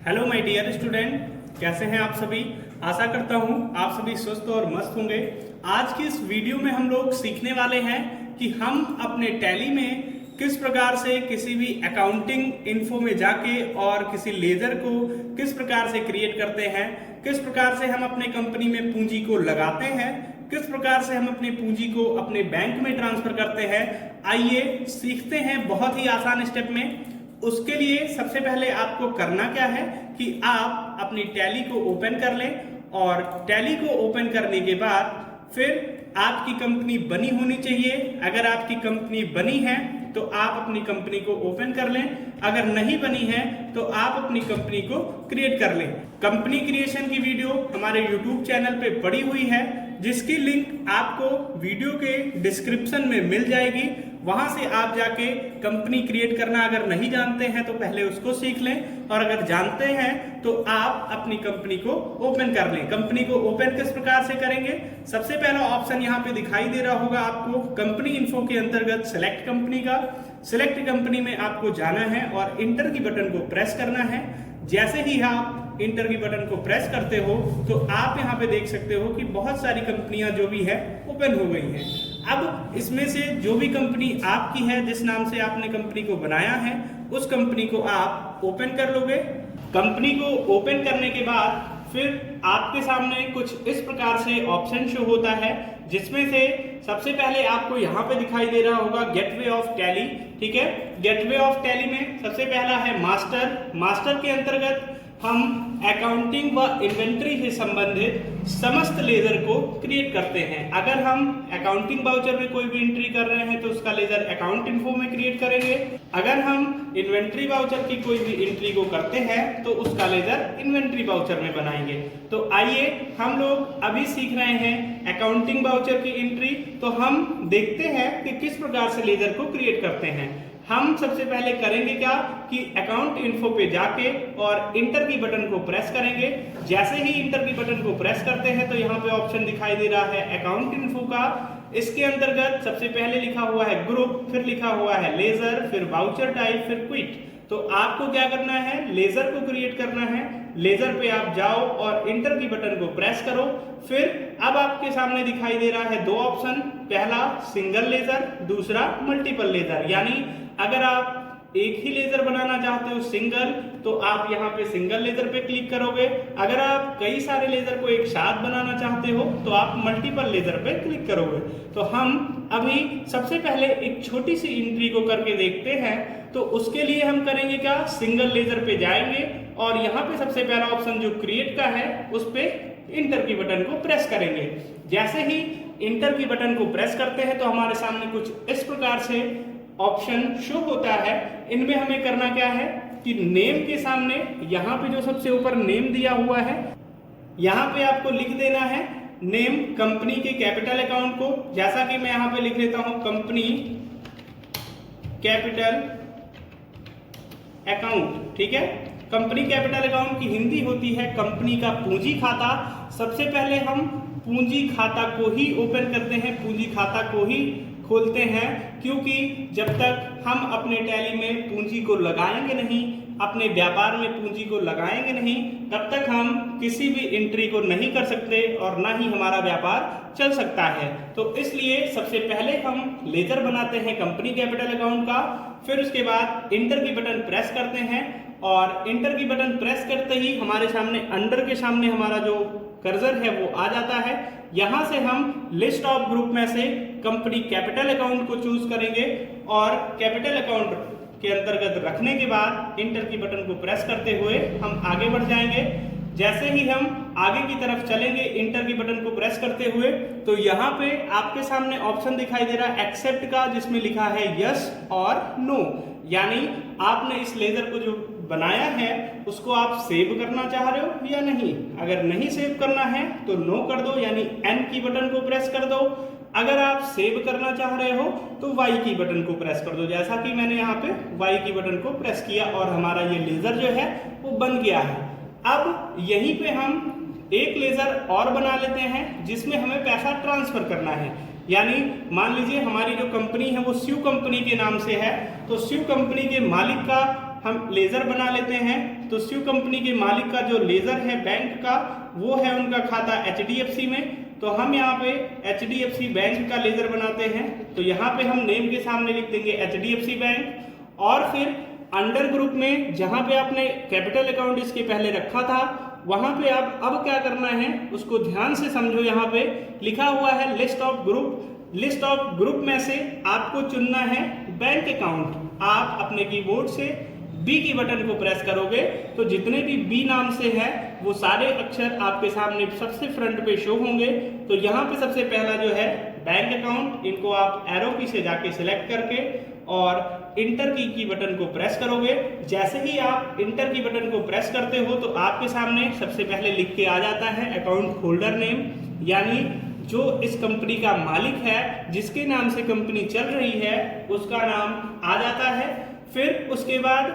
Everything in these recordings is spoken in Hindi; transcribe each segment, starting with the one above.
हेलो माय डियर स्टूडेंट, कैसे हैं आप सभी। आशा करता हूं आप सभी स्वस्थ और मस्त होंगे। आज की इस वीडियो में हम लोग सीखने वाले हैं कि हम अपने टैली में किस प्रकार से किसी भी अकाउंटिंग इन्फो में जाके और किसी लेजर को किस प्रकार से क्रिएट करते हैं, किस प्रकार से हम अपने कंपनी में पूंजी को लगाते हैं, किस प्रकार से हम अपनी पूंजी को अपने बैंक में ट्रांसफर करते हैं। आइए सीखते हैं बहुत ही आसान स्टेप में। उसके लिए सबसे पहले आपको करना क्या है कि आप अपनी टैली को ओपन कर लें और टैली को ओपन करने के बाद फिर आपकी कंपनी बनी होनी चाहिए। अगर आपकी कंपनी बनी है तो आप अपनी कंपनी को ओपन कर लें, अगर नहीं बनी है तो आप अपनी कंपनी को क्रिएट कर लें। कंपनी क्रिएशन की वीडियो हमारे YouTube चैनल पे पड़ी हुई है, जिसकी लिंक आपको वीडियो के डिस्क्रिप्शन में मिल जाएगी। वहां से आप जाके कंपनी क्रिएट करना अगर नहीं जानते हैं तो पहले उसको सीख लें, और अगर जानते हैं तो आप अपनी कंपनी को ओपन कर लें। कंपनी को ओपन किस प्रकार से करेंगे, सबसे पहला ऑप्शन यहाँ पे दिखाई दे रहा होगा आपको, कंपनी इन्फो के अंतर्गत सिलेक्ट कंपनी का। सिलेक्ट कंपनी में आपको जाना है और इंटर की बटन को प्रेस करना है। जैसे ही आप इंटर की बटन को प्रेस करते हो तो आप यहाँ पे देख सकते हो कि बहुत सारी कंपनियां जो भी है ओपन हो गई हैं। अब इसमें से जो भी कंपनी आपकी है, जिस नाम से आपने कंपनी को बनाया है, उस कंपनी को आप ओपन कर लोगे। कंपनी को ओपन करने के बाद फिर आपके सामने कुछ इस प्रकार से ऑप्शन शो होता है, जिसमें से सबसे पहले आपको यहाँ पे दिखाई दे रहा होगा गेटवे ऑफ टैली। ठीक है, गेटवे ऑफ टैली में सबसे पहला है मास्टर। मास्टर के अंतर्गत हम अकाउंटिंग व इन्वेंट्री से संबंधित समस्त लेजर को क्रिएट करते हैं। अगर हम अकाउंटिंग वाउचर में कोई भी एंट्री कर रहे हैं तो उसका लेजर अकाउंट इन्फो में क्रिएट करेंगे। अगर हम इन्वेंट्री वाउचर की कोई भी एंट्री को करते हैं तो उसका लेजर इन्वेंट्री वाउचर में बनाएंगे। तो आइए हम लोग अभी सीख रहे हैं अकाउंटिंग वाउचर की एंट्री, तो हम देखते हैं कि किस प्रकार से लेजर को क्रिएट करते हैं। हम सबसे पहले करेंगे क्या कि अकाउंट इन्फो पे जाके और इंटर की बटन को प्रेस करेंगे। जैसे ही इंटर की बटन को प्रेस करते हैं तो यहाँ पे ऑप्शन दिखाई दे रहा है अकाउंट इन्फो का। इसके अंतर्गत सबसे पहले लिखा हुआ है ग्रुप, फिर लिखा हुआ है लेजर, फिर वाउचर टाइप, फिर क्विट। तो आपको क्या करना है, लेजर को क्रिएट करना है। लेजर पे आप जाओ और इंटर की बटन को प्रेस करो। फिर अब आपके सामने दिखाई दे रहा है दो ऑप्शन, पहला सिंगल लेजर, दूसरा मल्टीपल लेजर। यानी अगर आप एक ही लेजर बनाना चाहते हो सिंगल, तो आप यहाँ पे सिंगल लेजर पे क्लिक करोगे। अगर आप कई सारे लेजर को एक साथ बनाना चाहते हो तो आप मल्टीपल लेजर पे क्लिक करोगे। तो हम अभी सबसे पहले एक छोटी सी एंट्री को करके देखते हैं। तो उसके लिए हम करेंगे क्या, सिंगल लेजर पे जाएंगे और यहाँ पे सबसे पहला ऑप्शन जो क्रिएट का है उस पे इंटर की बटन को प्रेस करेंगे। जैसे ही इंटर की बटन को प्रेस करते हैं तो हमारे सामने कुछ इस प्रकार से ऑप्शन शो होता है। इनमें हमें करना क्या है कि नेम के सामने यहाँ पे जो सबसे ऊपर नेम दिया हुआ है, यहाँ पे आपको लिख देना है नेम कंपनी के कैपिटल अकाउंट को। जैसा कि मैं यहाँ पे लिख लेता हूँ कंपनी कैपिटल अकाउंट। ठीक है, कंपनी कैपिटल अकाउंट की हिंदी होती है कंपनी का पूंजी खाता। सबसे पहले हम पूंजी खाता को ही ओपन करते हैं, पूंजी खाता को ही खोलते हैं, क्योंकि जब तक हम अपने टैली में पूंजी को लगाएंगे नहीं, अपने व्यापार में पूंजी को लगाएंगे नहीं, तब तक हम किसी भी एंट्री को नहीं कर सकते और ना ही हमारा व्यापार चल सकता है। तो इसलिए सबसे पहले हम लेजर बनाते हैं कंपनी कैपिटल अकाउंट का, फिर उसके बाद इंटर की बटन प्रेस करते हैं और इंटर की बटन प्रेस करते ही हमारे सामने अंडर के सामने हमारा जो कर्सर है वो आ जाता है। यहाँ से हम लिस्ट ऑफ ग्रुप में से कंपनी कैपिटल अकाउंट को चूज करेंगे और कैपिटल अकाउंट के अंतर्गत रखने के बाद इंटर की बटन को प्रेस करते हुए हम आगे बढ़ जाएंगे। जैसे ही हम आगे की तरफ चलेंगे इंटर की बटन को प्रेस करते हुए, तो यहाँ पे आपके सामने ऑप्शन दिखाई दे रहा है एक्सेप्ट का, जिसमें लिखा है यस और नो। यानी आपने इस लेजर को जो बनाया है उसको आप सेव करना चाह रहे हो या नहीं। अगर नहीं सेव करना है तो नो कर दो, यानी एन की बटन को प्रेस कर दो। अगर आप सेव करना चाह रहे हो तो वाई की बटन को प्रेस कर दो, जैसा कि मैंने यहाँ पे वाई की बटन को प्रेस किया और हमारा ये लेजर जो है वो बन गया है। अब यहीं पे हम एक लेजर और बना लेते हैं जिसमें हमें पैसा ट्रांसफर करना है। यानी मान लीजिए हमारी जो कंपनी है वो शिव कंपनी के नाम से है, तो शिव कंपनी के मालिक का हम लेजर बना लेते हैं। तो शिव कंपनी के मालिक का जो लेजर है बैंक का, वो है उनका खाता HDFC में। तो हम यहाँ पे HDFC बैंक का लेजर बनाते हैं। तो यहाँ पे हम नेम के सामने लिख देंगे HDFC बैंक, और फिर अंडर ग्रुप में जहाँ पे आपने कैपिटल अकाउंट इसके पहले रखा था, वहां पे आप अब क्या करना है उसको ध्यान से समझो। यहाँ पे लिखा हुआ है list of group. List of group में से आपको चुनना है बैंक अकाउंट। आप अपने कीबोर्ड से बी की बटन को प्रेस करोगे तो जितने भी बी नाम से है वो सारे अक्षर आपके सामने सबसे फ्रंट पे शो होंगे। तो यहाँ पे सबसे पहला जो है बैंक अकाउंट, इनको आप एरो की से जाके सिलेक्ट करके और इंटर की बटन को प्रेस करोगे। जैसे ही आप इंटर की बटन को प्रेस करते हो तो आपके सामने सबसे पहले लिख के आ जाता है अकाउंट होल्डर नेम, यानी जो इस कंपनी का मालिक है, जिसके नाम से कंपनी चल रही है, उसका नाम आ जाता है। फिर उसके बाद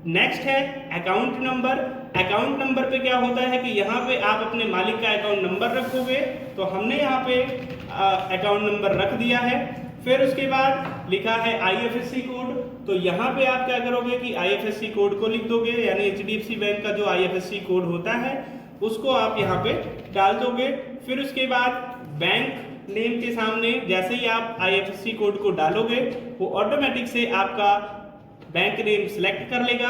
नेक्स्ट है अकाउंट नंबर। अकाउंट नंबर पे क्या होता है कि यहाँ पे आप अपने मालिक का अकाउंट नंबर रखोगे। तो हमने यहाँ पे अकाउंट नंबर रख दिया है। फिर उसके बाद लिखा है IFSC कोड। तो यहाँ पे आप क्या करोगे कि IFSC कोड को लिख दोगे, यानी HDFC बैंक का जो IFSC कोड होता है उसको आप यहाँ पे डाल दोगे। फिर उसके बाद बैंक नेम के सामने जैसे ही आप IFSC कोड को डालोगे वो ऑटोमेटिक से आपका बैंक नेम सिलेक्ट कर लेगा।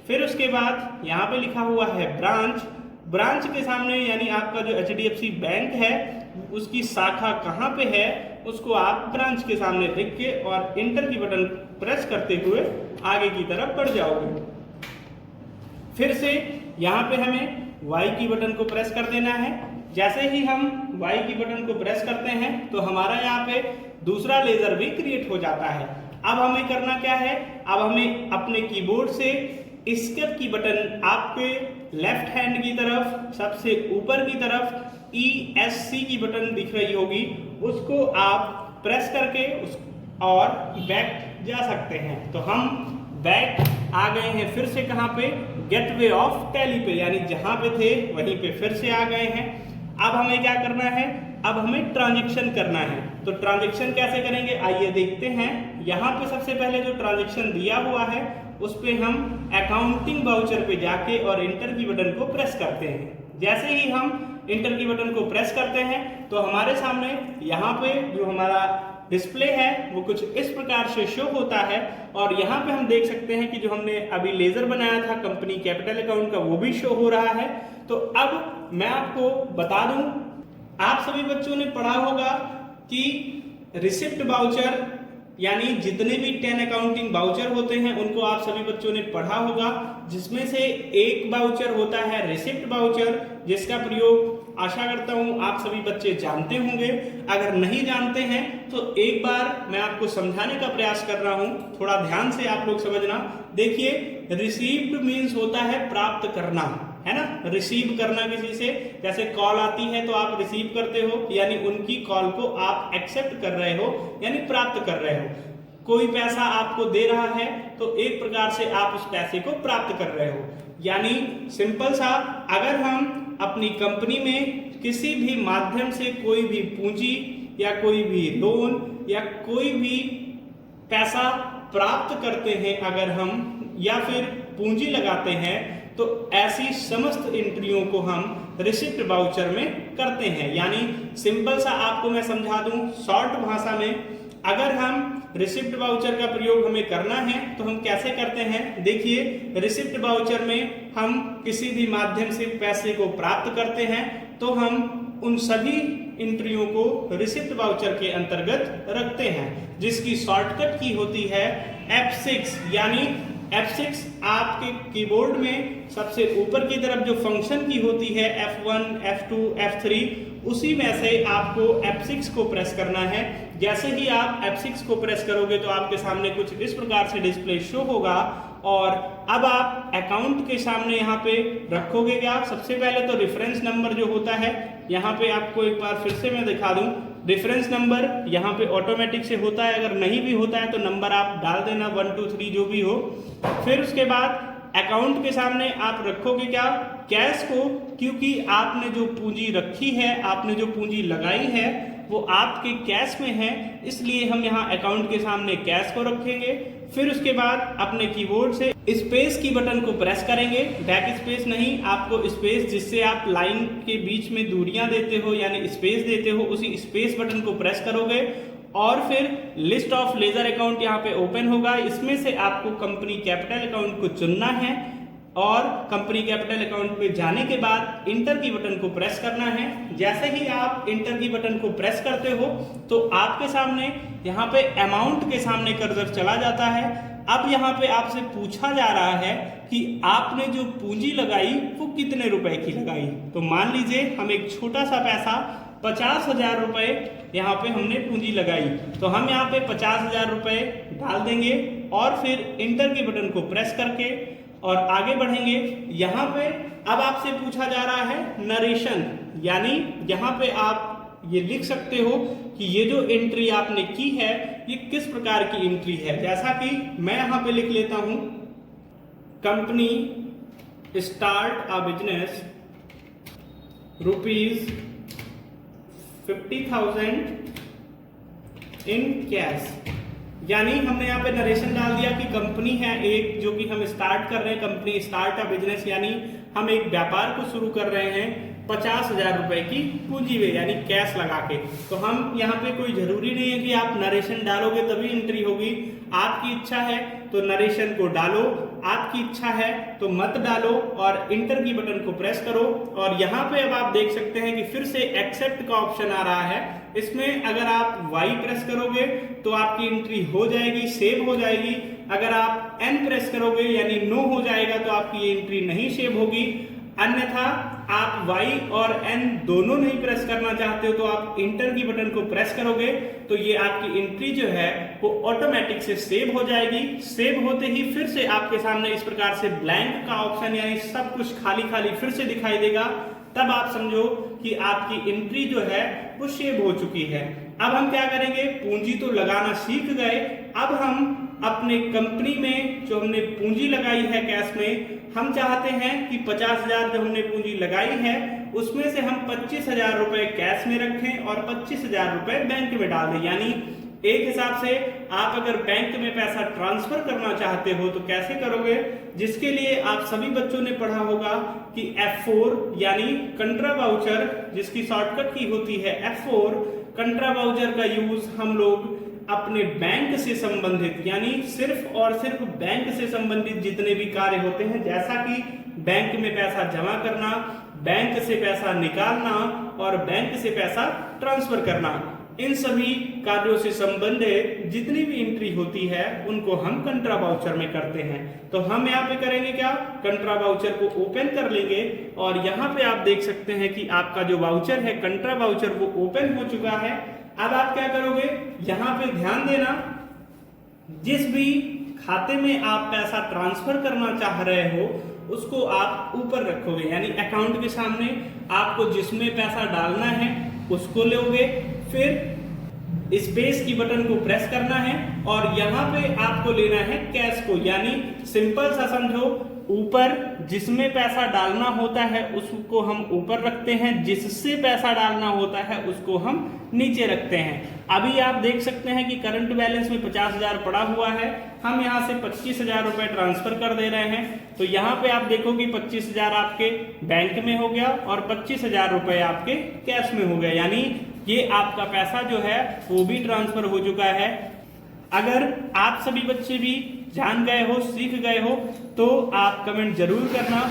फिर उसके बाद यहाँ पे लिखा हुआ है ब्रांच। ब्रांच के सामने यानी आपका जो HDFC बैंक है उसकी शाखा कहाँ पे है उसको आप ब्रांच के सामने लिख के और इंटर की बटन प्रेस करते हुए आगे की तरफ बढ़ जाओगे। फिर से यहाँ पे हमें Y की बटन को प्रेस कर देना है। जैसे ही हम Y की बटन को प्रेस करते हैं तो हमारा यहाँ पे दूसरा लेजर भी क्रिएट हो जाता है। अब हमें करना क्या है, अब हमें अपने कीबोर्ड से एस्केप की बटन आपके लेफ्ट हैंड की तरफ सबसे ऊपर की तरफ ESC की बटन दिख रही होगी, उसको आप प्रेस करके और बैक जा सकते हैं। तो हम बैक आ गए हैं फिर से कहाँ पे, गेटवे ऑफ टैली पे, यानी जहां पे थे वहीं पे फिर से आ गए हैं। अब हमें क्या करना है, अब हमें ट्रांजैक्शन करना है। तो ट्रांजैक्शन कैसे करेंगे आइए देखते हैं। यहाँ पे सबसे पहले जो ट्रांजैक्शन दिया हुआ है उस पे हम अकाउंटिंग वाउचर पे जाके और इंटर की बटन को प्रेस करते हैं। जैसे ही हम इंटर की बटन को प्रेस करते हैं तो हमारे सामने यहाँ पे जो हमारा डिस्प्ले है वो कुछ इस प्रकार से शो होता है। और यहाँ पे हम देख सकते हैं कि जो हमने अभी लेजर बनाया था कंपनी कैपिटल अकाउंट का वो भी शो हो रहा है। तो अब मैं आपको बता दूं, आप सभी बच्चों ने पढ़ा होगा कि रिसिप्ट वाउचर यानी जितने भी 10 अकाउंटिंग वाउचर होते हैं उनको आप सभी बच्चों ने पढ़ा होगा, जिसमें से एक वाउचर होता है रिसिप्ट वाउचर, जिसका प्रयोग आशा करता हूं आप सभी बच्चे जानते होंगे। अगर नहीं जानते हैं तो एक बार मैं आपको समझाने का प्रयास कर रहा हूं, थोड़ा ध्यान से आप लोग समझना। देखिए रिसीव्ड मीन्स होता है प्राप्त करना, है ना, रिसीव करना किसी से, जैसे कॉल आती है तो आप रिसीव करते हो, यानी उनकी कॉल को आप एक्सेप्ट कर रहे हो यानी प्राप्त कर रहे हो। कोई पैसा आपको दे रहा है तो एक प्रकार से आप उस पैसे को प्राप्त कर रहे हो। यानी सिंपल सा, अगर हम अपनी कंपनी में किसी भी माध्यम से कोई भी पूंजी या कोई भी लोन या कोई भी पैसा प्राप्त करते हैं अगर हम, या फिर पूंजी लगाते हैं, तो ऐसी समस्त एंट्रियों को हम रिसिप्ट वाउचर में करते हैं। यानी सिंपल सा आपको मैं समझा दूं शॉर्ट भाषा में, अगर हम रिसिप्ट वाउचर का प्रयोग हमें करना है तो हम कैसे करते हैं। देखिए रिसिप्ट वाउचर में हम किसी भी माध्यम से पैसे को प्राप्त करते हैं तो हम उन सभी एंट्रियों को रिसिप्ट वाउचर के अंतर्गत रखते हैं, जिसकी शॉर्टकट की होती है F6। यानी F6 आपके कीबोर्ड में सबसे ऊपर की तरफ जो फंक्शन की होती है F1, F2, F3, उसी में से आपको F6 को प्रेस करना है। जैसे ही आप F6 को प्रेस करोगे तो आपके सामने कुछ इस प्रकार से डिस्प्ले शो होगा। और अब आप अकाउंट के सामने यहाँ पे रखोगे क्या, सबसे पहले तो रेफरेंस नंबर जो होता है, यहाँ पे आपको एक बार फिर से मैं दिखा दूं, रेफरेंस नंबर यहाँ पे ऑटोमेटिक से होता है, अगर नहीं भी होता है तो नंबर आप डाल देना 1 2 3 जो भी हो। फिर उसके बाद अकाउंट के सामने आप रखोगे क्या, कैश को, क्योंकि आपने जो पूंजी रखी है, आपने जो पूंजी लगाई है वो आपके कैश में है, इसलिए हम यहाँ अकाउंट के सामने कैश को रखेंगे। फिर उसके बाद अपने कीबोर्ड से स्पेस की बटन को प्रेस करेंगे, बैक स्पेस नहीं, आपको स्पेस जिससे आप लाइन के बीच में दूरियां देते हो यानी स्पेस देते हो, उसी स्पेस बटन को प्रेस करोगे और फिर लिस्ट ऑफ लेजर अकाउंट यहाँ पे ओपन होगा। इसमें से आपको कंपनी कैपिटल अकाउंट को चुनना है और कंपनी कैपिटल अकाउंट पे जाने के बाद इंटर की बटन को प्रेस करना है। जैसे ही आप इंटर की बटन को प्रेस करते हो तो आपके सामने यहाँ पे अमाउंट के सामने कर्सर चला जाता है। अब यहाँ पे आपसे पूछा जा रहा है कि आपने जो पूंजी लगाई वो कितने रुपए की लगाई। तो मान लीजिए हम एक छोटा सा पैसा 50,000 रुपए यहाँ पे हमने पूंजी लगाई, तो हम यहाँ पे 50,000 रुपए डाल देंगे और फिर इंटर के बटन को प्रेस करके और आगे बढ़ेंगे। यहाँ पे अब आपसे पूछा जा रहा है नरेशन, यानी यहाँ पे आप ये लिख सकते हो कि ये जो एंट्री आपने की है ये किस प्रकार की एंट्री है। जैसा कि मैं यहाँ पे लिख लेता हूं, company start a business ₹50,000 in cash, यानी हमने यहाँ पे नरेशन डाल दिया कि कंपनी है एक जो कि हम स्टार्ट कर रहे हैं, कंपनी स्टार्ट अ बिजनेस यानी हम एक व्यापार को शुरू कर रहे हैं 50,000 रुपए की पूंजी में यानी कैश लगा के। तो हम यहाँ पे कोई जरूरी नहीं है कि आप नरेशन डालोगे तभी एंट्री होगी। आपकी इच्छा है तो नरेशन को डालो, आपकी इच्छा है तो मत डालो और इंटर की बटन को प्रेस करो। और यहाँ पे अब आप देख सकते हैं कि फिर से एक्सेप्ट का ऑप्शन आ रहा है। इसमें अगर आप Y प्रेस करोगे तो आपकी एंट्री हो जाएगी, सेव हो जाएगी। अगर आप N प्रेस करोगे यानी नो हो जाएगा तो आपकी ये एंट्री नहीं सेव होगी। अन्यथा आप Y और N दोनों नहीं प्रेस करना चाहते हो तो आप इंटर की बटन को प्रेस करोगे तो ये आपकी एंट्री जो है वो ऑटोमेटिक से सेव हो जाएगी। सेव होते ही फिर से आपके सामने इस प्रकार से ब्लैंक का ऑप्शन यानी सब कुछ खाली खाली फिर से दिखाई देगा। तब आप समझो कि आपकी एंट्री जो है वो सेव हो चुकी है। अब हम क्या करेंगे, पूंजी तो लगाना सीख गए, अब हम अपने कंपनी में जो हमने पूंजी लगाई है कैश में, हम चाहते हैं कि 50,000 जो हमने पूंजी लगाई है उसमें से हम 25,000 रुपए कैश में रखें और 25,000 रुपए बैंक में डाल दें। यानी एक हिसाब से आप अगर बैंक में पैसा ट्रांसफर करना चाहते हो तो कैसे करोगे, जिसके लिए आप सभी बच्चों ने पढ़ा होगा कि F4 यानी कंट्रा वाउचर, जिसकी शॉर्टकट की होती है F4, कंट्रा वाउचर का यूज हम लोग अपने बैंक से संबंधित यानी सिर्फ और सिर्फ बैंक से संबंधित जितने भी कार्य होते हैं, जैसा कि बैंक में पैसा जमा करना, बैंक से पैसा निकालना और बैंक से पैसा ट्रांसफर करना, इन सभी कार्यों से संबंधित जितनी भी एंट्री होती है उनको हम कंट्रा वाउचर में करते हैं। तो हम यहाँ पे करेंगे क्या, कंट्रा वाउचर को ओपन कर लेंगे और यहाँ पे आप देख सकते हैं कि आपका जो वाउचर है कंट्रा वाउचर वो ओपन हो चुका है। अब आप क्या करोगे, यहाँ पे ध्यान देना, जिस भी खाते में आप पैसा ट्रांसफर करना चाह रहे हो उसको आप ऊपर रखोगे, यानी अकाउंट के सामने आपको जिसमें पैसा डालना है उसको लोगे, फिर स्पेस की बटन को प्रेस करना है और यहाँ पे आपको लेना है कैश को, यानी सिंपल सा समझो, ऊपर जिसमें पैसा डालना होता है उसको हम ऊपर रखते हैं, जिससे पैसा डालना होता है उसको हम नीचे रखते हैं। अभी आप देख सकते हैं कि करंट बैलेंस में 50,000 पड़ा हुआ है, हम यहाँ से 25,000 रुपए ट्रांसफर कर दे रहे हैं। तो यहाँ पे आप देखो कि 25,000 आपके बैंक में हो गया और 25,000 रुपए आपके कैश में हो गया, यानी ये आपका पैसा जो है वो भी ट्रांसफर हो चुका है। अगर आप सभी बच्चे भी जान गए हो, सीख गए हो तो आप कमेंट जरूर करना।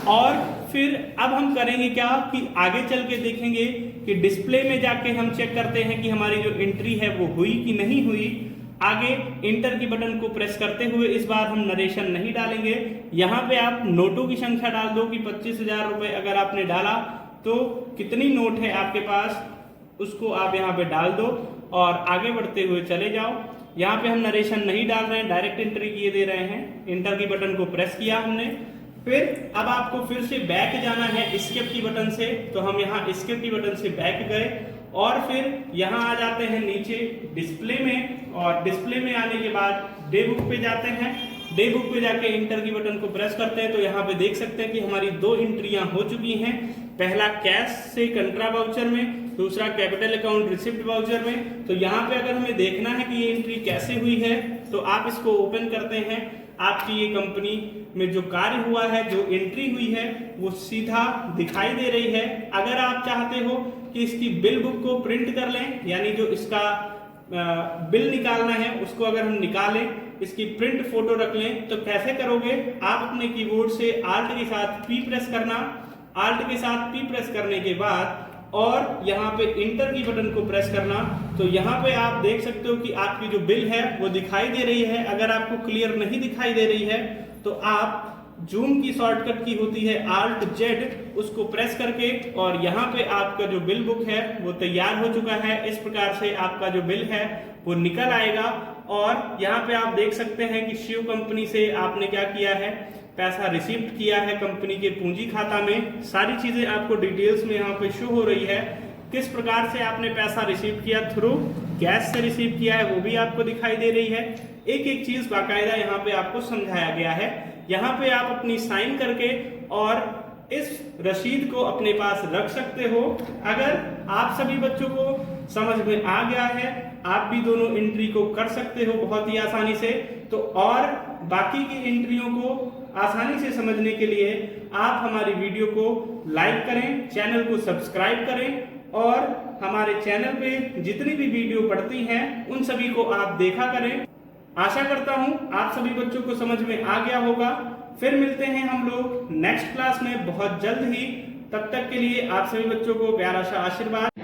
और फिर अब हम करेंगे क्या कि आगे चल के देखेंगे कि डिस्प्ले में जाके हम चेक करते हैं कि हमारी जो एंट्री है वो हुई कि नहीं हुई। आगे इंटर की बटन को प्रेस करते हुए इस बार हम नरेशन नहीं डालेंगे, यहाँ पे आप नोटों की संख्या डाल दो कि 25,000 रुपए अगर आपने डाला तो कितनी नोट है आपके पास उसको आप यहाँ पे डाल दो और आगे बढ़ते हुए चले जाओ। यहाँ पे हम नरेशन नहीं डाल रहे हैं, डायरेक्ट एंट्री किए दे रहे हैं। इंटर की बटन को प्रेस किया हमने, फिर अब आपको फिर से बैक जाना है एस्केप की बटन से, तो हम यहाँ एस्केप की बटन से बैक गए और फिर यहाँ आ जाते हैं नीचे डिस्प्ले में और डिस्प्ले में आने के बाद डे बुक पे जाते हैं। डे बुक पे जाके इंटर की बटन को प्रेस करते हैं तो यहाँ पे देख सकते हैं कि हमारी 2 एंट्रियां हो चुकी हैं, पहला कैश से कंट्रा वाउचर में, दूसरा कैपिटल अकाउंट रिसिप्ट वाउचर में। तो यहाँ पे अगर हमें देखना है कि ये एंट्री कैसे हुई है तो आप इसको ओपन करते हैं। आपकी ये कंपनी में जो कार्य हुआ है, जो एंट्री हुई है, वो सीधा दिखाई दे रही है। अगर आप चाहते हो कि इसकी बिल बुक को प्रिंट कर लें, यानी जो इसका बिल निकालना है उसको अगर हम निकालें, इसकी प्रिंट फोटो रख लें, तो कैसे करोगे? आप अपने कीबोर्ड से आल्ट के साथ पी प्रेस करना। आल्ट के साथ पी प्रेस करने के बाद और यहाँ पे इंटर की बटन को प्रेस करना। तो यहाँ पे आप देख सकते हो कि आपकी जो बिल है वो दिखाई दे रही है। अगर आपको क्लियर नहीं दिखाई दे रही है तो आप जूम की शॉर्टकट की होती है Alt Z, उसको प्रेस करके, और यहाँ पे आपका जो बिल बुक है वो तैयार हो चुका है। इस प्रकार से आपका जो बिल है वो निकल आएगा। और यहाँ पे आप देख सकते हैं कि शिव कंपनी से आपने क्या किया है, पैसा रिसीव किया है कंपनी के पूंजी खाता में। सारी चीजें आपको डिटेल्स में यहाँ पे शो हो रही है। किस प्रकार से आपने पैसा रिसीव किया, थ्रू कैश से रिसीव किया है, वो भी आपको दिखाई दे रही है। एक एक चीज बाकायदा यहाँ पे आपको समझाया गया है। यहाँ पे आप अपनी साइन करके और इस रसीद को अपने पास रख सकते हो। अगर आप सभी बच्चों को समझ में आ गया है, आप भी दोनों एंट्री को कर सकते हो बहुत ही आसानी से। तो और बाकी की एंट्रियों को आसानी से समझने के लिए आप हमारी वीडियो को लाइक करें, चैनल को सब्सक्राइब करें, और हमारे चैनल पे जितनी भी वीडियो पड़ती हैं उन सभी को आप देखा करें। आशा करता हूं आप सभी बच्चों को समझ में आ गया होगा। फिर मिलते हैं हम लोग नेक्स्ट क्लास में बहुत जल्द ही। तब तक के लिए आप सभी बच्चों को प्यारा सा आशीर्वाद।